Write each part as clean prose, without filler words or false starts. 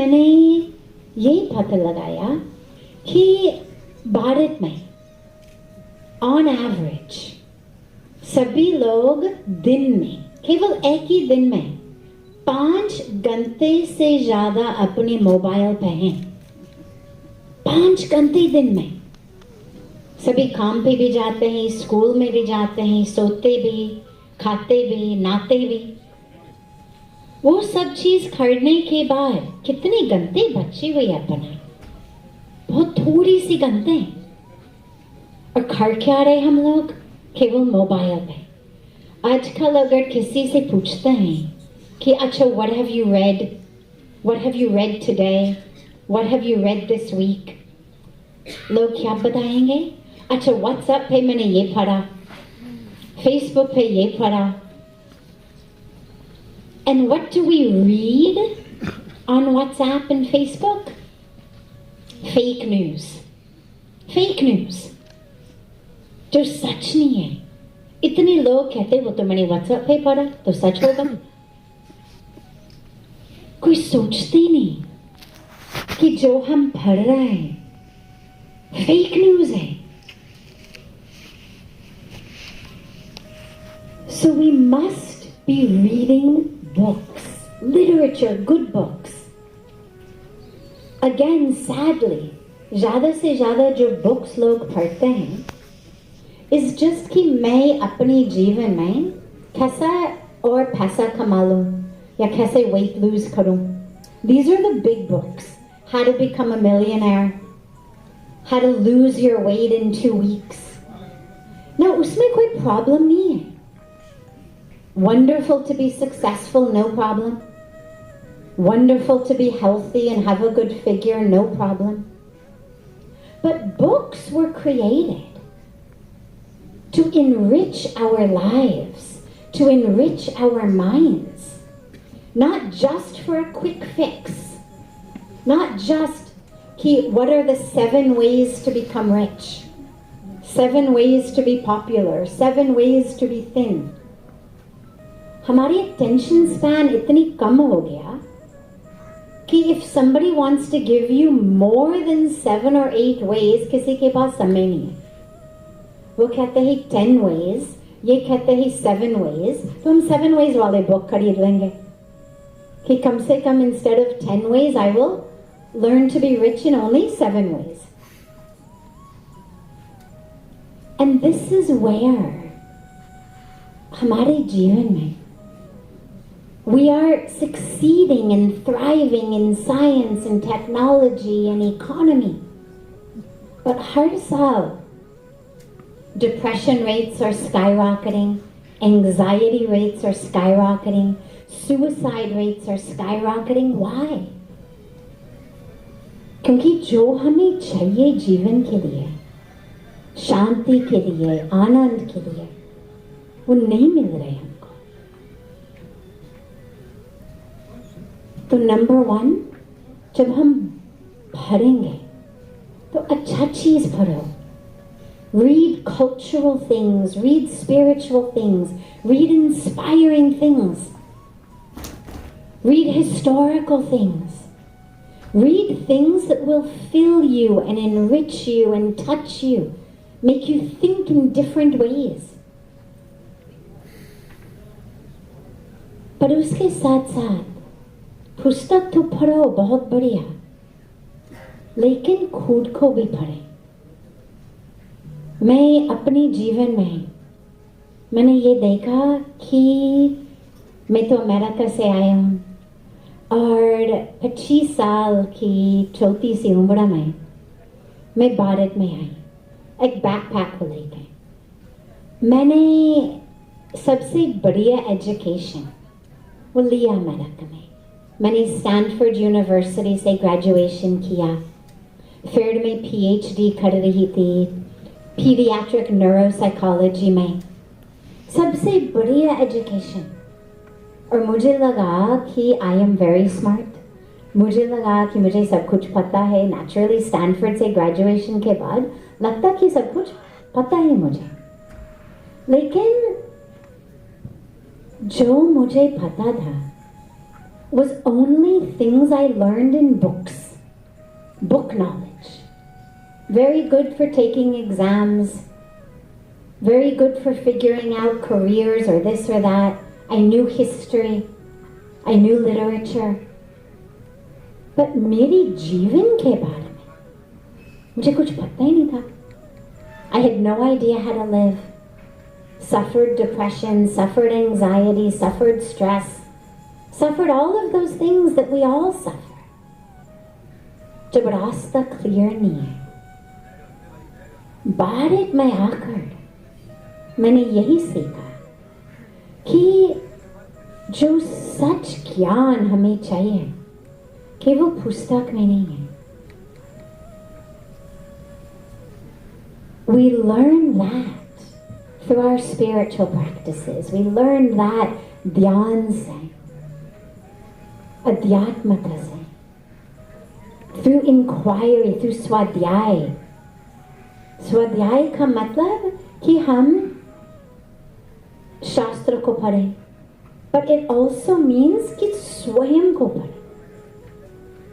मैंने ये पता लगाया कि भारत में ऑन एवरेज सभी लोग दिन में, केवल एक ही दिन में 5 घंटे से ज्यादा अपने मोबाइल पे हैं। 5 घंटे दिन में। सभी काम पे भी जाते हैं, स्कूल में भी जाते हैं, सोते भी, खाते भी, नहाते भी। वो सब चीज करने के बाद कितने घंटे बचे हुए अपने? बहुत थोड़ी सी घंटे। और कर क्या रहे हम लोग? केवल मोबाइल पे। आजकल अगर किसी से पूछते हैं कि अच्छा what have you read? What have you read today? What have you read this week? लोग क्या बताएंगे? अच्छा व्हाट्सएप पे मैंने ये पढ़ा, फेसबुक पे ये पढ़ा। And what do we read on WhatsApp and Facebook? Fake news. Fake news. जो सच नहीं है। इतने लोग कहते वो तो मैंने WhatsApp पे पढ़ा तो सच होगा। कोई सोचते नहीं कि जो हम पढ़ रहे हैं फेक न्यूज है। So we must be reading books, literature, good books. Again, sadly, ज़्यादा से ज़्यादा जो books लोग पढ़ते हैं is just कि मैं अपने जीवन में कैसा और पैसा कमा लूँ या कैसे weight lose करूँ. These are the big books. How to become a millionaire. How to lose your weight in 2 weeks. Now, उसमें कोई problem नहीं है. Wonderful to be successful, no problem. Wonderful to be healthy and have a good figure, no problem. But books were created to enrich our lives, to enrich our minds. Not just for a quick fix. Not just, what are the 7 ways to become rich? 7 ways to be popular, 7 ways to be thin. हमारी attention span इतनी कम हो गया कि if somebody wants to give you more than 7 or 8 ways, किसी के पास समय नहीं है। वो कहते हैं 10 ways, ये कहते हैं 7 ways, तो हम 7 ways वाले बुक खरीद लेंगे कि कम से कम instead of 10 ways, I will learn to be rich in only 7 ways. And this is where हमारे जीवन में we are succeeding and thriving in science and technology and economy. But हर साल depression rates are skyrocketing, anxiety rates are skyrocketing, suicide rates are skyrocketing. Why? क्योंकि जो हमें चाहिए जीवन के लिए, शांति के लिए, आनंद के लिए, वो नहीं मिल रहे हमको। तो नंबर 1, जब हम पढ़ेंगे तो अच्छा चीज पढ़ो। Read cultural things, read spiritual things, read inspiring things, read historical things, read things that will fill you and enrich you and touch you, make you think in different ways. पर उसके साथ साथ पुस्तक तो पढ़ो, बहुत बढ़िया, लेकिन खुद को भी पढ़े। मैं अपने जीवन में मैंने ये देखा कि मैं तो अमेरिका से आया हूँ और 25 साल की छोटी सी उम्र में मैं भारत में आई, एक बैकपैक को लेकर। मैंने सबसे बढ़िया एजुकेशन वो लिया अमेरिका में। मैंने स्टैनफोर्ड यूनिवर्सिटी से ग्रेजुएशन किया, फिर मैं PhD कर रही थी पीडियाट्रिक न्यूरोसाइकोलॉजी में। सबसे बढ़िया एजुकेशन। और मुझे लगा कि आई एम वेरी स्मार्ट, मुझे लगा कि मुझे सब कुछ पता है। नेचुरली स्टैनफोर्ड से ग्रेजुएशन के बाद लगता कि सब कुछ पता है मुझे, लेकिन जो मुझे पता था was only things I learned in books, book knowledge. Very good for taking exams, very good for figuring out careers or this or that. I knew history, I knew literature. But मेरी जीवन के बारे में मुझे कुछ पता ही नहीं था. I had no idea how to live. Suffered depression, suffered anxiety, suffered stress, suffered all of those things that we all suffer. जब रास्ता clear नहीं है, भारत में आकर मैंने यही सीखा कि जो सच ज्ञान हमें चाहिए कि वो पुस्तक में नहीं है. We learn that through our spiritual practices. We learn that dhyan se, adhyatmata se, through inquiry, through swadhyay. Swadhyay का मतलब कि हम शास्त्र को पढ़ें, but it also means कि स्वयं को पढ़ें.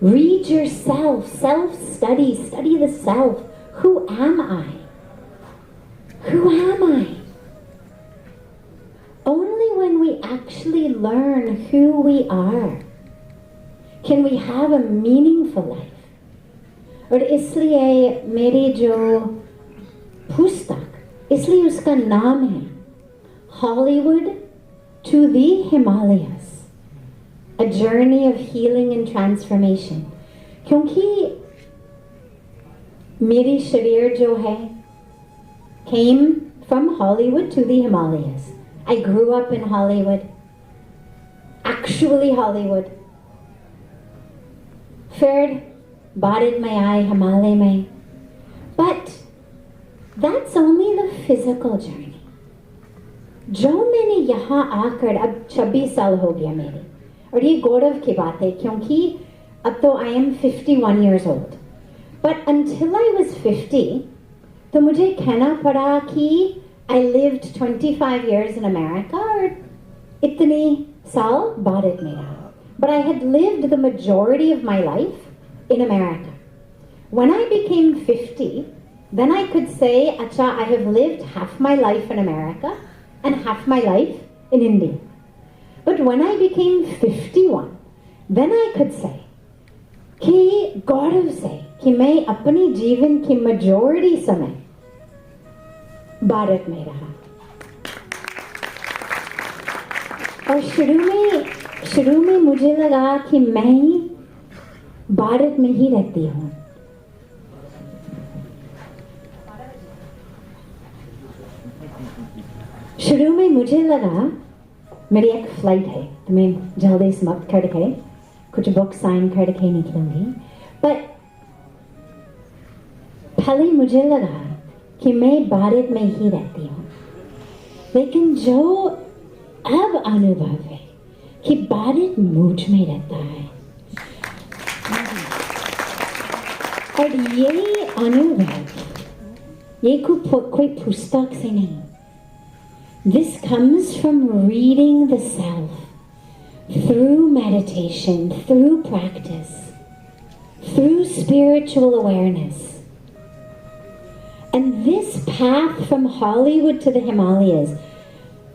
Read yourself, self-study, study the self. Who am I? Who am I? Only when we actually learn who we are can we have a meaningful life. और इसलिए मेरी जो पुस्तक, इसलिए उसका नाम है Hollywood to the Himalayas, a journey of healing and transformation. क्योंकि मेरी शरीर जो है came from Hollywood to the Himalayas. I grew up in Hollywood, actually Hollywood. फिर भारत में आए, हिमालय में. But that's only the physical journey. जो मैंने यहाँ आकर, अब 26 साल हो गया मेरे, और ये गौरव की बात है क्योंकि अब तो I am 51 years old. But until I was 50, तो मुझे कहना पड़ा कि I lived 25 years in America और इतने साल भारत में रहा. But I had lived the majority of my life in America. When I became 50, then I could say, Acha, I have lived half my life in America and half my life in India. But when I became 51, then I could say, कि गौरव से कि मैं अपनी जीवन की majority समय भारत में रहा. और शुरू में मुझे लगा कि मैं भारत में ही रहती हूँ. शुरू में मुझे लगा मेरी एक फ्लाइट है तो मैं जल्दी समाप्त करके कुछ बुक साइन करके निकलूंगी. पर पहले मुझे लगा कि मैं भारत में ही रहती हूँ. लेकिन जो अब अनुभव है कि भारत मुझ में रहता है, और ये अनुभव ये कोई पुस्तक से नहीं. This comes from reading the self through meditation, through practice, through spiritual awareness. And this path from Hollywood to the Himalayas,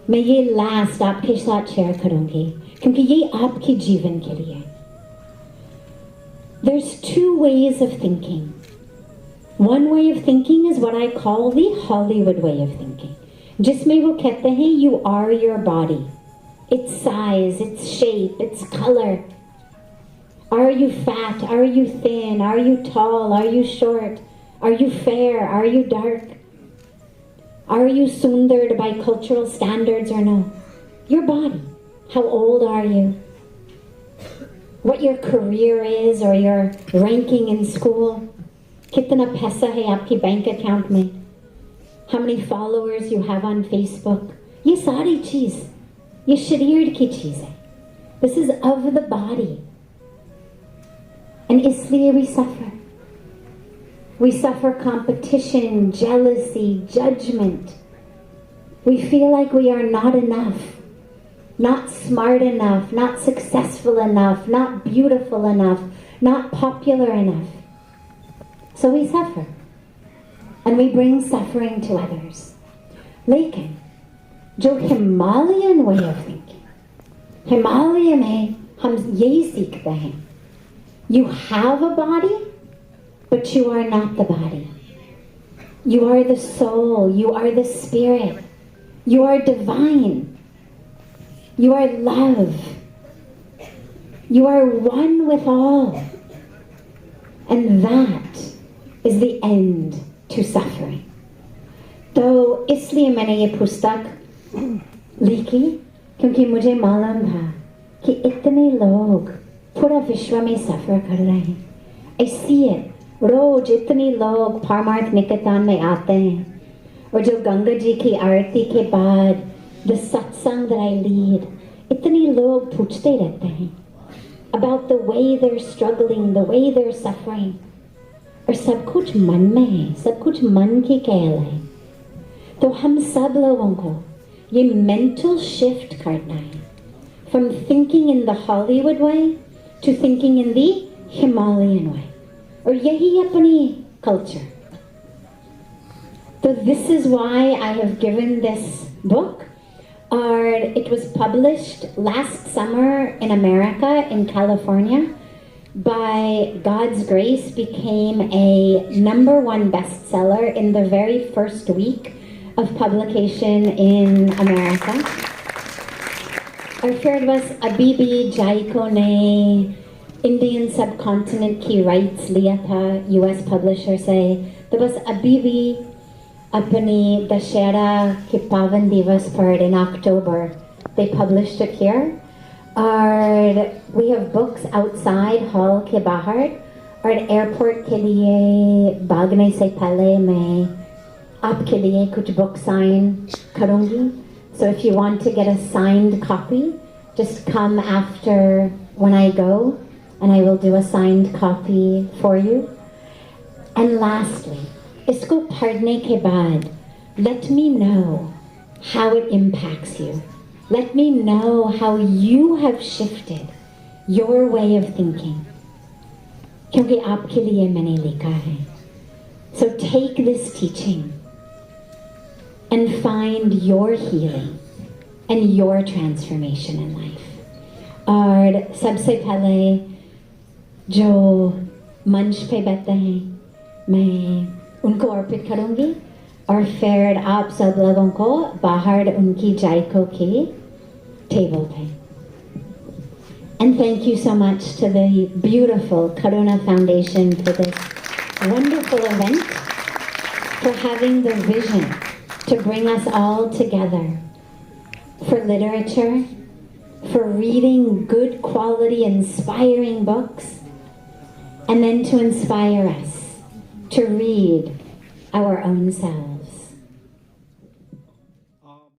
मैं ये last आपके साथ share करूँगी क्योंकि ये आपके जीवन के लिए. There's two ways of thinking. One way of thinking is what I call the Hollywood way of thinking, जिसमें वो कहते हैं you are your body, its size, its shape, its color. Are you fat? Are you thin? Are you tall? Are you short? Are you fair? Are you dark? Are you sundared by cultural standards or no? Your body. How old are you? What your career is or your ranking in school? कितना पैसा है आपकी bank account में? How many followers you have on Facebook? ये सारी चीज, ये शरीर की चीज है. This is of the body. And इसलिए we suffer. We suffer competition, jealousy, judgment. We feel like we are not enough. not smart enough, not successful enough, not beautiful enough, not popular enough. So we suffer. And we bring suffering to others. लेकिन जो Himalayan way of thinking, Himalaya में हम यही सीखते हैं. You have a body, but you are not the body. You are the soul, you are the spirit, you are divine, you are love, you are one with all. And that is the end to suffering. तो इसलिए मैंने ये पुस्तक लिखी क्योंकि मुझे मालूम था कि इतने लोग पूरा विश्व में सफर कर रहे हैं. I see it. रोज इतने लोग पारमार्थ निकेतन में आते हैं और जो गंगा जी की आरती के बाद the satsang that I lead, इतने लोग पूछते रहते हैं about the way they're struggling, the way they're suffering. और सब कुछ मन में है, सब कुछ मन की खेल है. तो हम सब लोगों को ये mental shift करना है from thinking in the Hollywood way to thinking in the Himalayan way. और यही अपनी culture. So this is why I have given this book. It was published last summer in America, in California. By God's grace, became a #1 bestseller in the very first week of publication in America. और फिर बस अभी भी जाइको ने Indian subcontinent की rights लिया था US publisher से. तो बस अभी भी अपनी दशहरा के पावन दिवस पर in October they published it here. और we have books outside hall के बाहर और एयरपोर्ट के लिए भागने से पहले मैं आपके लिए कुछ book sign करूँगी. So if you want to get a signed copy, just come after when I go and I will do a signed copy for you. And lastly, इसको पढ़ने के बाद let me know how it impacts you. Let me know how you have shifted your way of thinking. क्योंकि आपके लिए मैंने लिखा है. So take this teaching and find your healing and your transformation in life. और सबसे पहले जो मंच पे बैठते हैं मैं उनको अर्पित करूँगी और फिर आप सब लोगों को बाहर उनकी जायको की टेबल पे. And thank you so much to the beautiful Karuna Foundation for this wonderful event, for having the vision to bring us all together for literature, for reading good quality inspiring books, and then to inspire us to read our own selves.